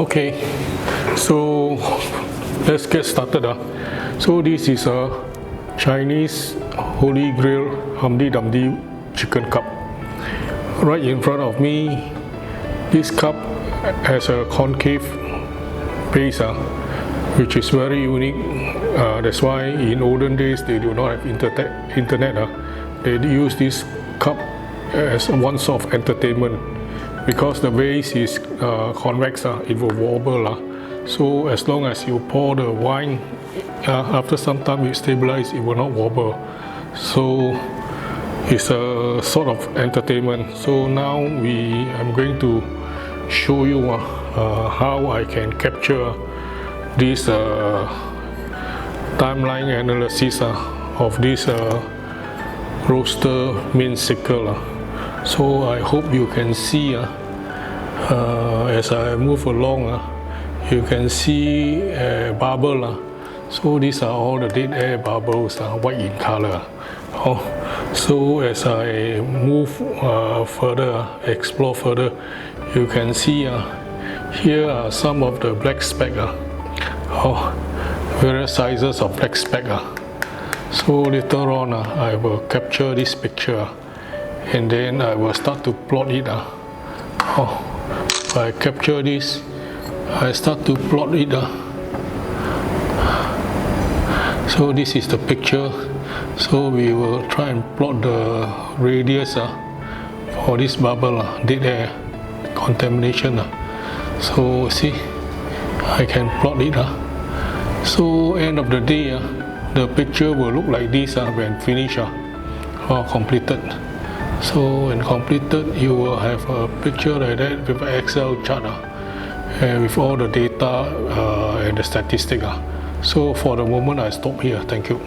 Okay, so let's get started. So this is a Chinese Holy Grail Humpty Dumpty chicken cup. Right in front of me, this cup has a concave base, which is very unique. That's why in olden days they do not have internet. They use this cup as one sort of entertainment. Because the base is convex, it will wobble. So as long as you pour the wine, after some time you stabilize, it will not wobble. So it's a sort of entertainment. So now I'm going to show you how I can capture this timeline analysis of this roaster main sickle. So I hope you can see as I move along, you can see a bubble. So these are all the dead air bubbles, white in color. So as I move further, explore further, you can see here are some of the black specks, various sizes of black specks. So later on I will capture this picture and then I will start to plot it. I capture this, I start to plot it. So this is the picture. So we will try and plot the radius for this bubble, dead air contamination. So see, I can plot it. So end of the day, the picture will look like this when finished or completed. So when completed, you will have a picture like that with an Excel chart with all the data and the statistics. So for the moment, I stop here. Thank you.